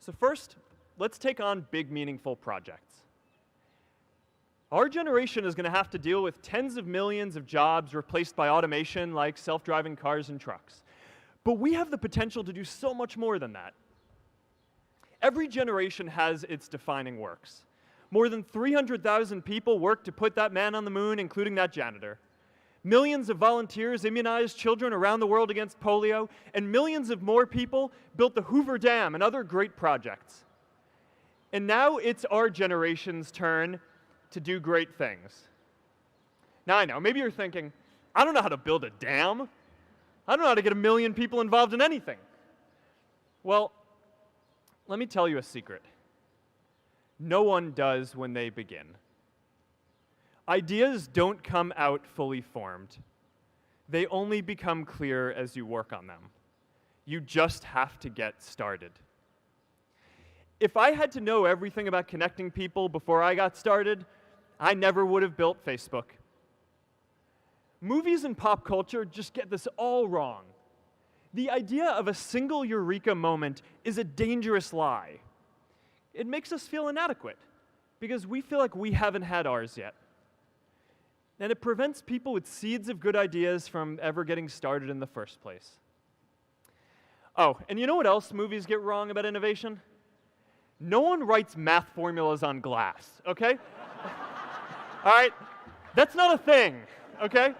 So first, let's take on big, meaningful projects. Our generation is going to have to deal with tens of millions of jobs replaced by automation like self-driving cars and trucks. But we have the potential to do so much more than that. Every generation has its defining works. More than 300,000 people worked to put that man on the moon, including that janitor. Millions of volunteers immunized children around the world against polio, and millions of more people built the Hoover Dam and other great projects. And now it's our generation's turn to do great things. Now I know, maybe you're thinking, I don't know how to build a dam. I don't know how to get 1 million people involved in anything. Well, let me tell you a secret. No one does when they begin. Ideas don't come out fully formed. They only become clear as you work on them. You just have to get started. If I had to know everything about connecting people before I got started, I never would have built Facebook. Movies and pop culture just get this all wrong. The idea of a single eureka moment is a dangerous lie. It makes us feel inadequate because we feel like we haven't had ours yet. And it prevents people with seeds of good ideas from ever getting started in the first place. Oh, and you know what else movies get wrong about innovation? No one writes math formulas on glass, okay? All right? That's not a thing, okay?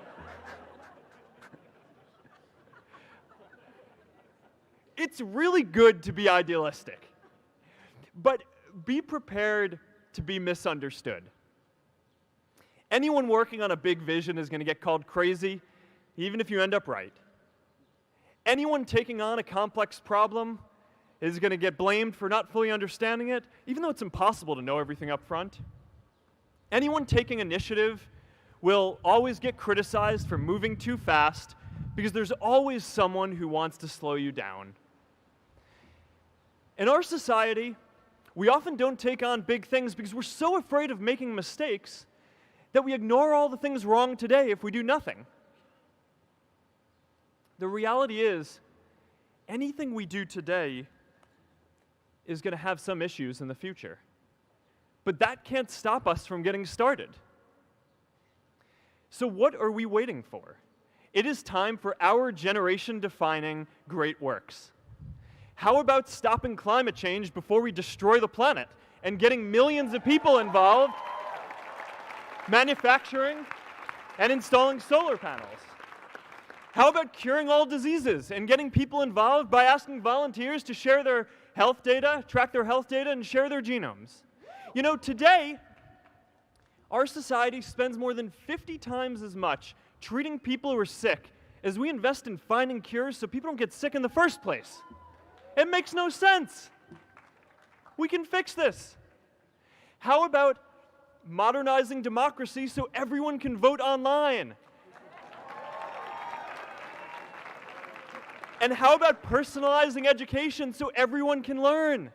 It's really good to be idealistic, but be prepared to be misunderstood. Anyone working on a big vision is going to get called crazy, even if you end up right. Anyone taking on a complex problem is going to get blamed for not fully understanding it, even though it's impossible to know everything up front. Anyone taking initiative will always get criticized for moving too fast because there's always someone who wants to slow you down. In our society, we often don't take on big things because we're so afraid of making mistakes that we ignore all the things wrong today if we do nothing. The reality is, anything we do today is going to have some issues in the future. But that can't stop us from getting started. So what are we waiting for? It is time for our generation-defining great works. How about stopping climate change before we destroy the planet and getting millions of people involved, manufacturing and installing solar panels? How about curing all diseases and getting people involved by asking volunteers to share their health data, track their health data, and share their genomes? You know, today, our society spends more than 50 times as much treating people who are sick as we invest in finding cures so people don't get sick in the first place. It makes no sense. We can fix this. How about modernizing democracy so everyone can vote online? And how about personalizing education so everyone can learn?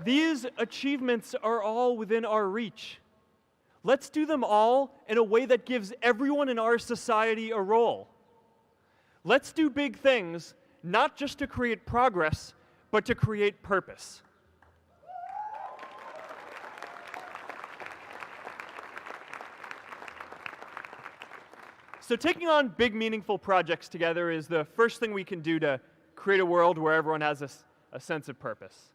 These achievements are all within our reach. Let's do them all in a way that gives everyone in our society a role. Let's do big things, not just to create progress, but to create purpose. So taking on big, meaningful projects together is the first thing we can do to create a world where everyone has a sense of purpose.